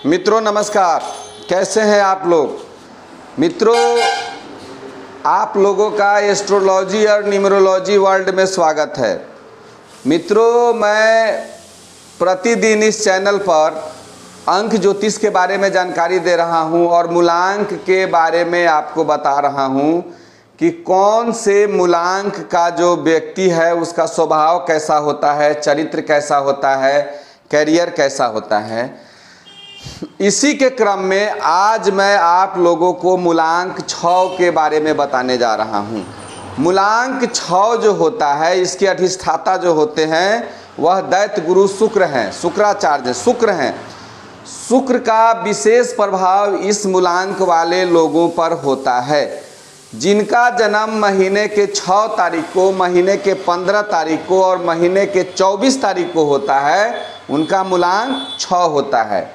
मित्रों नमस्कार, कैसे हैं आप लोग। मित्रों, आप लोगों का एस्ट्रोलॉजी और न्यूमरोलॉजी वर्ल्ड में स्वागत है। मित्रों, मैं प्रतिदिन इस चैनल पर अंक ज्योतिष के बारे में जानकारी दे रहा हूं और मूलांक के बारे में आपको बता रहा हूं कि कौन से मूलांक का जो व्यक्ति है उसका स्वभाव कैसा होता है, चरित्र कैसा होता है, कैरियर कैसा होता है। इसी के क्रम में आज मैं आप लोगों को मूलांक 6 के बारे में बताने जा रहा हूं। मूलांक 6 जो होता है, इसके अधिष्ठाता जो होते हैं वह दैत्य गुरु शुक्र हैं, शुक्राचार्य शुक्र हैं। शुक्र का विशेष प्रभाव इस मूलांक वाले लोगों पर होता है। जिनका जन्म महीने के 6 तारीख को, महीने के 15 तारीख को और महीने के 24 तारीख को होता है, उनका मूलांक 6 होता है।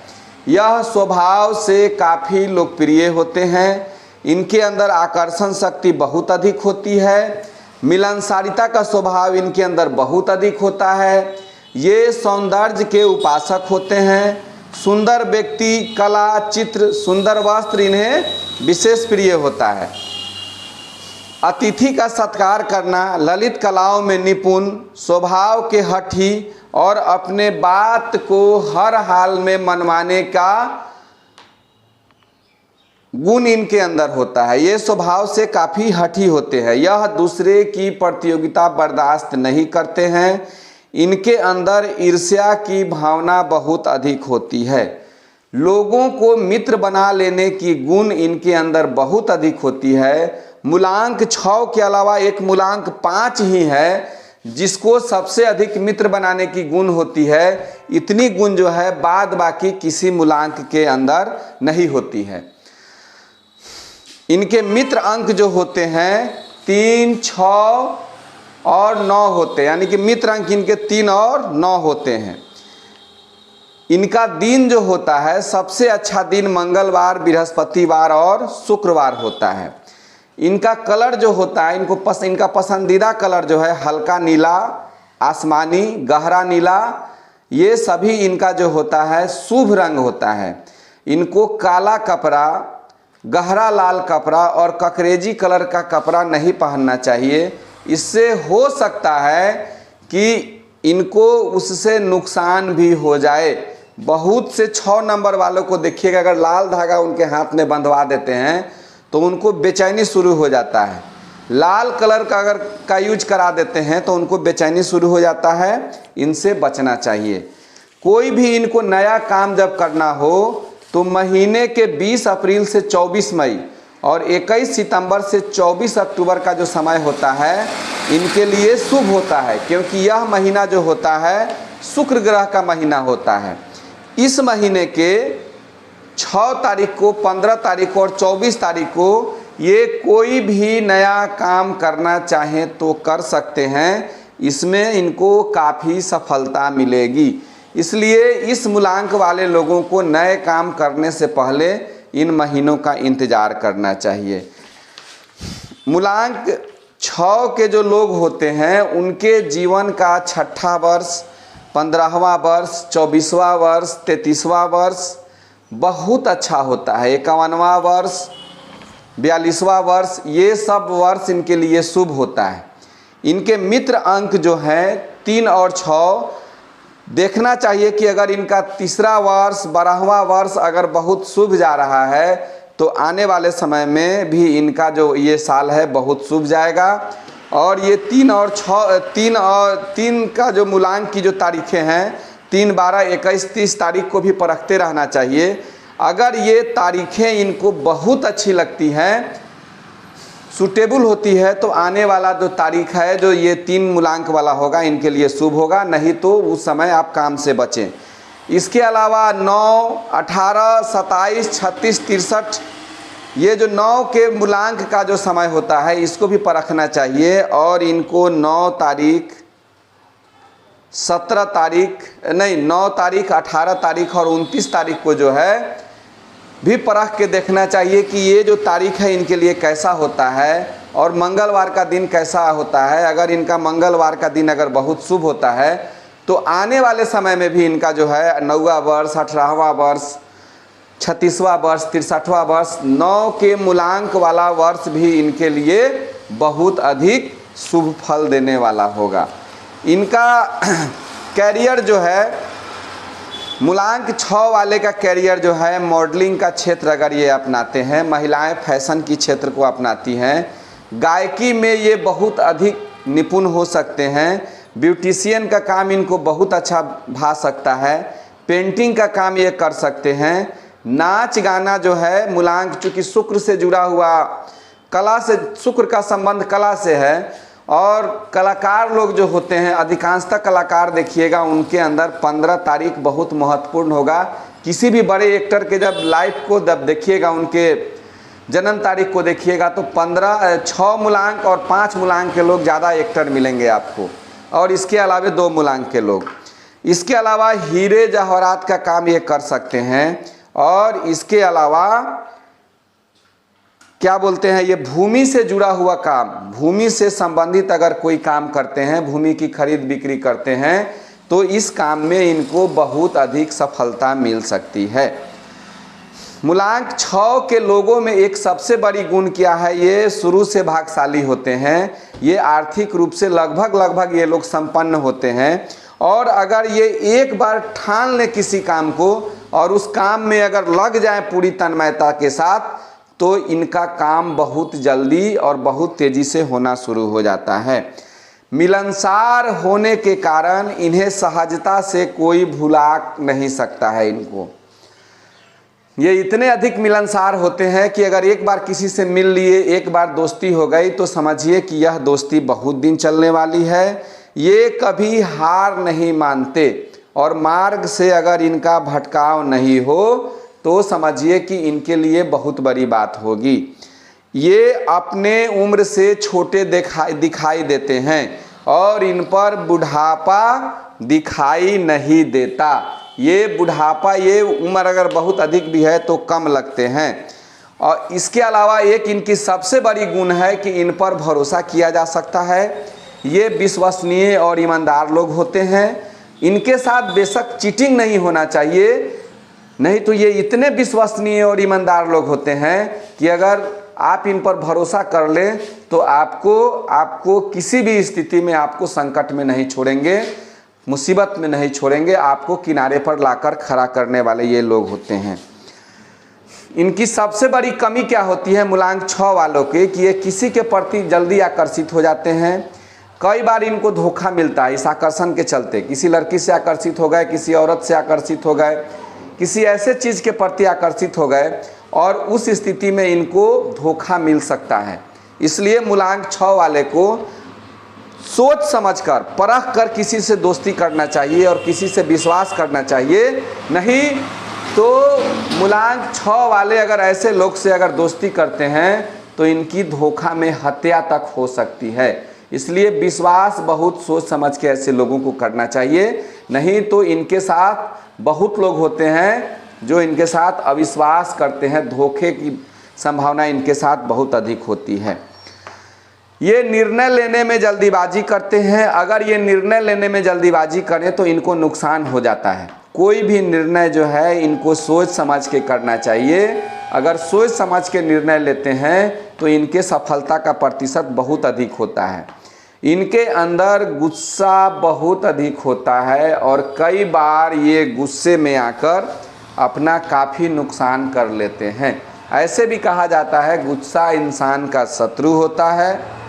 यह स्वभाव से काफ़ी लोकप्रिय होते हैं। इनके अंदर आकर्षण शक्ति बहुत अधिक होती है। मिलनसारिता का स्वभाव इनके अंदर बहुत अधिक होता है। ये सौंदर्य के उपासक होते हैं। सुंदर व्यक्ति, कला, चित्र, सुंदर वस्त्र इन्हें विशेष प्रिय होता है। अतिथि का सत्कार करना, ललित कलाओं में निपुण, स्वभाव के हठी और अपने बात को हर हाल में मनवाने का गुण इनके अंदर होता है। ये स्वभाव से काफ़ी हठी होते हैं। यह दूसरे की प्रतियोगिता बर्दाश्त नहीं करते हैं। इनके अंदर ईर्ष्या की भावना बहुत अधिक होती है। लोगों को मित्र बना लेने की गुण इनके अंदर बहुत अधिक होती है। मूलांक 6 के अलावा एक मूलांक 5 ही है जिसको सबसे अधिक मित्र बनाने की गुण होती है। इतनी गुण जो है बाद बाकी किसी मूलांक के अंदर नहीं होती है। इनके मित्र अंक जो होते हैं 3, 6 और 9 होते हैं, यानी कि मित्र अंक इनके 3 और 9 होते हैं। इनका दिन जो होता है, सबसे अच्छा दिन मंगलवार, बृहस्पतिवार और शुक्रवार होता है। इनका कलर जो होता है, इनका पसंदीदा कलर जो है हल्का नीला, आसमानी, गहरा नीला, ये सभी इनका जो होता है शुभ रंग होता है। इनको काला कपड़ा, गहरा लाल कपड़ा और ककरेजी कलर का कपड़ा नहीं पहनना चाहिए। इससे हो सकता है कि इनको उससे नुकसान भी हो जाए। बहुत से 6 नंबर वालों को देखिएगा, अगर लाल धागा उनके हाथ में बंधवा देते हैं तो उनको बेचैनी शुरू हो जाता है। लाल कलर का अगर का यूज करा देते हैं तो उनको बेचैनी शुरू हो जाता है। इनसे बचना चाहिए। कोई भी इनको नया काम जब करना हो तो महीने के 20 अप्रैल से 24 मई और 21 सितंबर से 24 अक्टूबर का जो समय होता है इनके लिए शुभ होता है, क्योंकि यह महीना जो होता है शुक्र ग्रह का महीना होता है। इस महीने के 6 तारीख को, 15 तारीख को और 24 तारीख को ये कोई भी नया काम करना चाहें तो कर सकते हैं। इसमें इनको काफ़ी सफलता मिलेगी। इसलिए इस मूलांक वाले लोगों को नए काम करने से पहले इन महीनों का इंतज़ार करना चाहिए। मूलांक 6 के जो लोग होते हैं उनके जीवन का 6ठा वर्ष, 15वां वर्ष, 24वां वर्ष, 33वां वर्ष बहुत अच्छा होता है। 51वां वर्ष, 42वां वर्ष, ये सब वर्ष इनके लिए शुभ होता है। इनके मित्र अंक जो हैं 3 और 6 देखना चाहिए कि अगर इनका तीसरा वर्ष, 12वां वर्ष अगर बहुत शुभ जा रहा है तो आने वाले समय में भी इनका जो ये साल है बहुत शुभ जाएगा। और ये 3 और 3 का जो मूलांक की जो तारीखें हैं 3, 12, 21, 30 तारीख को भी परखते रहना चाहिए। अगर ये तारीखें इनको बहुत अच्छी लगती हैं, सूटेबल होती है, तो आने वाला जो तारीख है जो ये 3 मूलांक वाला होगा इनके लिए शुभ होगा। नहीं तो उस समय आप काम से बचें। इसके अलावा 9, 18, 27, 36, 63 ये जो 9 के मूलांक का जो समय होता है इसको भी परखना चाहिए। और इनको 9 तारीख, 17 तारीख नहीं, 9 तारीख, 18 तारीख और 29 तारीख को जो है भी परख के देखना चाहिए कि ये जो तारीख है इनके लिए कैसा होता है और मंगलवार का दिन कैसा होता है। अगर इनका मंगलवार का दिन अगर बहुत शुभ होता है तो आने वाले समय में भी इनका जो है 9वां वर्ष, 18वां वर्ष 36वां वर्ष, 63वां वर्ष, 9 के मूलांक वाला वर्ष भी इनके लिए बहुत अधिक शुभ फल देने वाला होगा। इनका कैरियर जो है, मूलांक 6 वाले का कैरियर जो है, मॉडलिंग का क्षेत्र अगर ये अपनाते हैं, महिलाएं फैशन की क्षेत्र को अपनाती हैं, गायकी में ये बहुत अधिक निपुण हो सकते हैं, ब्यूटिशियन का काम इनको बहुत अच्छा भा सकता है, पेंटिंग का काम ये कर सकते हैं, नाच गाना जो है, मूलांक चूँकि शुक्र से जुड़ा हुआ, कला से, शुक्र का संबंध कला से है, और कलाकार लोग जो होते हैं, अधिकांशतः कलाकार देखिएगा उनके अंदर 15 तारीख बहुत महत्वपूर्ण होगा। किसी भी बड़े एक्टर के जब लाइफ को जब देखिएगा, उनके जन्म तारीख को देखिएगा, तो 6 मूलांक और 5 मूलांक के लोग ज़्यादा एक्टर मिलेंगे आपको, और इसके अलावा 2 मूलांक के लोग। इसके अलावा हीरे जवाहरात का काम ये कर सकते हैं, और इसके अलावा क्या बोलते हैं, ये भूमि से जुड़ा हुआ काम, भूमि से संबंधित अगर कोई काम करते हैं, भूमि की खरीद बिक्री करते हैं, तो इस काम में इनको बहुत अधिक सफलता मिल सकती है। मूलांक 6 के लोगों में एक सबसे बड़ी गुण क्या है, ये शुरू से भाग्यशाली होते हैं, ये आर्थिक रूप से लगभग ये लोग संपन्न होते हैं, और अगर ये एक बार ठान लें किसी काम को और उस काम में अगर लग जाए पूरी तन्मयता के साथ, तो इनका काम बहुत जल्दी और बहुत तेज़ी से होना शुरू हो जाता है। मिलनसार होने के कारण इन्हें सहजता से कोई भुला नहीं सकता है। इनको ये इतने अधिक मिलनसार होते हैं कि अगर एक बार किसी से मिल लिए, एक बार दोस्ती हो गई, तो समझिए कि यह दोस्ती बहुत दिन चलने वाली है। ये कभी हार नहीं मानते, और मार्ग से अगर इनका भटकाव नहीं हो तो समझिए कि इनके लिए बहुत बड़ी बात होगी। ये अपने उम्र से छोटे दिखाई देते हैं, और इन पर बुढ़ापा दिखाई नहीं देता। ये बुढ़ापा, ये उम्र अगर बहुत अधिक भी है तो कम लगते हैं। और इसके अलावा एक इनकी सबसे बड़ी गुण है कि इन पर भरोसा किया जा सकता है। ये विश्वसनीय और ईमानदार लोग होते हैं। इनके साथ बेशक चीटिंग नहीं होना चाहिए, नहीं तो ये इतने विश्वसनीय और ईमानदार लोग होते हैं कि अगर आप इन पर भरोसा कर लें तो आपको किसी भी स्थिति में आपको संकट में नहीं छोड़ेंगे, मुसीबत में नहीं छोड़ेंगे, आपको किनारे पर लाकर खड़ा करने वाले ये लोग होते हैं। इनकी सबसे बड़ी कमी क्या होती है मूलांक 6 वालों की, कि ये किसी के प्रति जल्दी आकर्षित हो जाते हैं। कई बार इनको धोखा मिलता है इस आकर्षण के चलते, किसी लड़की से आकर्षित हो गए, किसी औरत से आकर्षित हो गए, किसी ऐसे चीज़ के प्रति आकर्षित हो गए, और उस स्थिति में इनको धोखा मिल सकता है। इसलिए मूलांक 6 वाले को सोच समझकर, परख कर किसी से दोस्ती करना चाहिए और किसी से विश्वास करना चाहिए। नहीं तो मूलांक 6 वाले अगर ऐसे लोग से अगर दोस्ती करते हैं तो इनकी धोखा में हत्या तक हो सकती है। इसलिए विश्वास बहुत सोच समझ के ऐसे लोगों को करना चाहिए, नहीं तो इनके साथ बहुत लोग होते हैं जो इनके साथ अविश्वास करते हैं, धोखे की संभावना इनके साथ बहुत अधिक होती है। ये निर्णय लेने में जल्दीबाजी करते हैं। अगर ये निर्णय लेने में जल्दीबाजी करें तो इनको नुकसान हो जाता है। कोई भी निर्णय जो है इनको सोच समझ के करना चाहिए। अगर सोच समझ के निर्णय लेते हैं तो इनके सफलता का प्रतिशत बहुत अधिक होता है। इनके अंदर गुस्सा बहुत अधिक होता है, और कई बार ये गुस्से में आकर अपना काफ़ी नुकसान कर लेते हैं। ऐसे भी कहा जाता है गुस्सा इंसान का शत्रु होता है।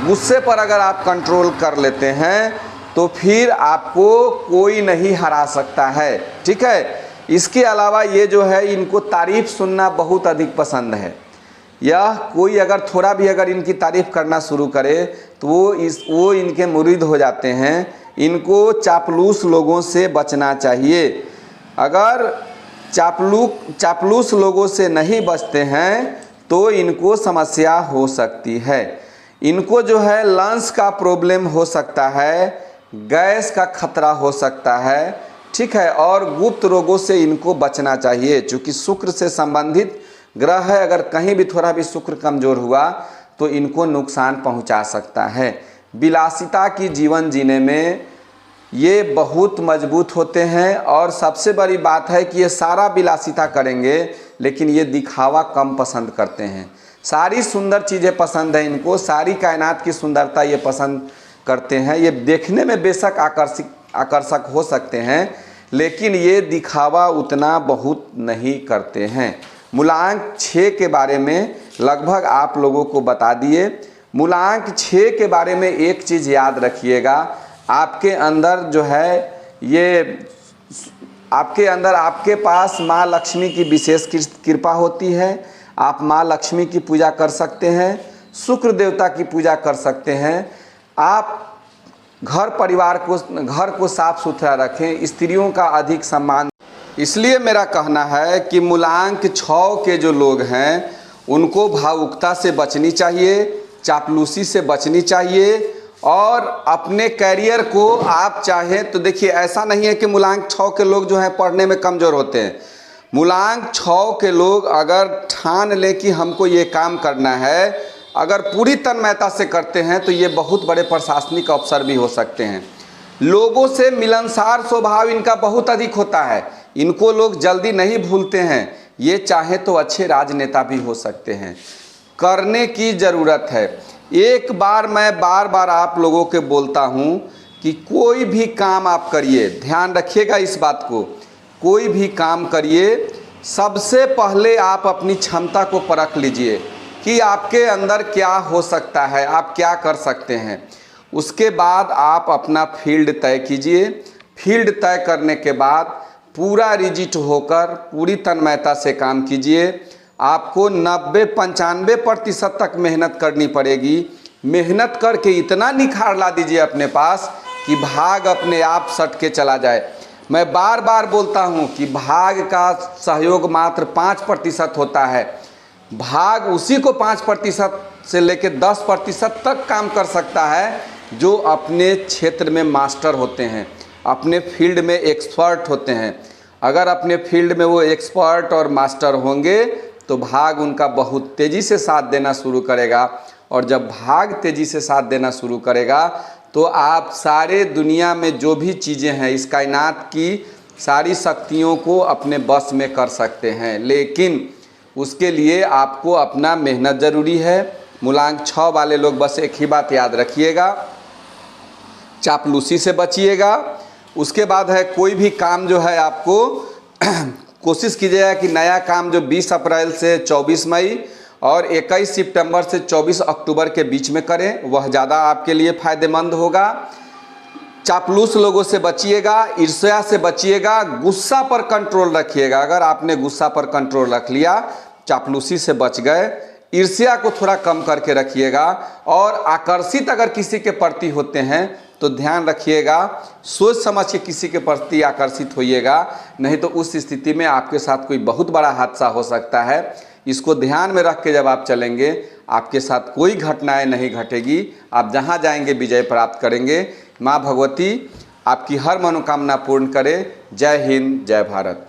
गुस्से पर अगर आप कंट्रोल कर लेते हैं तो फिर आपको कोई नहीं हरा सकता है। ठीक है। इसके अलावा ये जो है इनको तारीफ़ सुनना बहुत अधिक पसंद है। यह कोई अगर थोड़ा भी अगर इनकी तारीफ़ करना शुरू करे तो वो इनके मुरीद हो जाते हैं। इनको चापलूस लोगों से बचना चाहिए। अगर चापलूस लोगों से नहीं बचते हैं तो इनको समस्या हो सकती है। इनको जो है लंग्स का प्रॉब्लम हो सकता है, गैस का खतरा हो सकता है। ठीक है। और गुप्त रोगों से इनको बचना चाहिए, चूँकि शुक्र से संबंधित ग्रह है। अगर कहीं भी थोड़ा भी शुक्र कमज़ोर हुआ तो इनको नुकसान पहुंचा सकता है। विलासिता की जीवन जीने में ये बहुत मजबूत होते हैं। और सबसे बड़ी बात है कि ये सारा विलासिता करेंगे लेकिन ये दिखावा कम पसंद करते हैं। सारी सुंदर चीज़ें पसंद है इनको, सारी कायनात की सुंदरता ये पसंद करते हैं। ये देखने में बेशक आकर्षक हो सकते हैं लेकिन ये दिखावा उतना बहुत नहीं करते हैं। मूलांक 6 के बारे में लगभग आप लोगों को बता दिए। मूलांक 6 के बारे में एक चीज़ याद रखिएगा, आपके अंदर जो है ये आपके पास माँ लक्ष्मी की विशेष कृपा होती है। आप माँ लक्ष्मी की पूजा कर सकते हैं, शुक्र देवता की पूजा कर सकते हैं। आप घर को साफ सुथरा रखें, स्त्रियों का अधिक सम्मान। इसलिए मेरा कहना है कि मूलांक 6 के जो लोग हैं उनको भावुकता से बचनी चाहिए, चापलूसी से बचनी चाहिए और अपने कैरियर को आप चाहें तो देखिए, ऐसा नहीं है कि मूलांक 6 के लोग जो हैं पढ़ने में कमज़ोर होते हैं। मूलांक 6 के लोग अगर ठान लें कि हमको ये काम करना है, अगर पूरी तन्मयता से करते हैं तो ये बहुत बड़े प्रशासनिक अफसर भी हो सकते हैं। लोगों से मिलनसार स्वभाव इनका बहुत अधिक होता है, इनको लोग जल्दी नहीं भूलते हैं। ये चाहे तो अच्छे राजनेता भी हो सकते हैं। करने की ज़रूरत है। एक बार मैं बार आप लोगों के बोलता हूँ कि कोई भी काम आप करिए, ध्यान रखिएगा इस बात को, कोई भी काम करिए सबसे पहले आप अपनी क्षमता को परख लीजिए कि आपके अंदर क्या हो सकता है, आप क्या कर सकते हैं। उसके बाद आप अपना फील्ड तय कीजिए। फील्ड तय करने के बाद पूरा रिजिट होकर पूरी तन्मयता से काम कीजिए। आपको 90-95% तक मेहनत करनी पड़ेगी। मेहनत करके इतना निखार ला दीजिए अपने पास कि भाग अपने आप सट के चला जाए। मैं बार बोलता हूँ कि भाग का सहयोग मात्र 5% होता है। भाग उसी को 5% से लेकर 10% तक काम कर सकता है जो अपने क्षेत्र में मास्टर होते हैं, अपने फील्ड में एक्सपर्ट होते हैं। अगर अपने फील्ड में वो एक्सपर्ट और मास्टर होंगे तो भाग उनका बहुत तेज़ी से साथ देना शुरू करेगा। और जब भाग तेज़ी से साथ देना शुरू करेगा तो आप सारे दुनिया में जो भी चीज़ें हैं, इस कायनात की सारी शक्तियों को अपने बस में कर सकते हैं। लेकिन उसके लिए आपको अपना मेहनत ज़रूरी है। मूलांक 6 वाले लोग बस एक ही बात याद रखिएगा, चापलूसी से बचिएगा। उसके बाद है कोई भी काम जो है आपको कोशिश कीजिएगा कि नया काम जो 20 अप्रैल से 24 मई और 21 सितंबर से 24 अक्टूबर के बीच में करें, वह ज़्यादा आपके लिए फ़ायदेमंद होगा। चापलूस लोगों से बचिएगा, ईर्ष्या से बचिएगा, गुस्सा पर कंट्रोल रखिएगा। अगर आपने गुस्सा पर कंट्रोल रख लिया, चापलूसी से बच गए, ईर्ष्या को थोड़ा कम करके रखिएगा। और आकर्षित अगर किसी के प्रति होते हैं तो ध्यान रखिएगा, सोच समझ के किसी के प्रति आकर्षित होइएगा, नहीं तो उस स्थिति में आपके साथ कोई बहुत बड़ा हादसा हो सकता है। इसको ध्यान में रख के जब आप चलेंगे, आपके साथ कोई घटनाएं नहीं घटेगी। आप जहां जाएंगे विजय प्राप्त करेंगे। माँ भगवती आपकी हर मनोकामना पूर्ण करे। जय हिंद, जय भारत।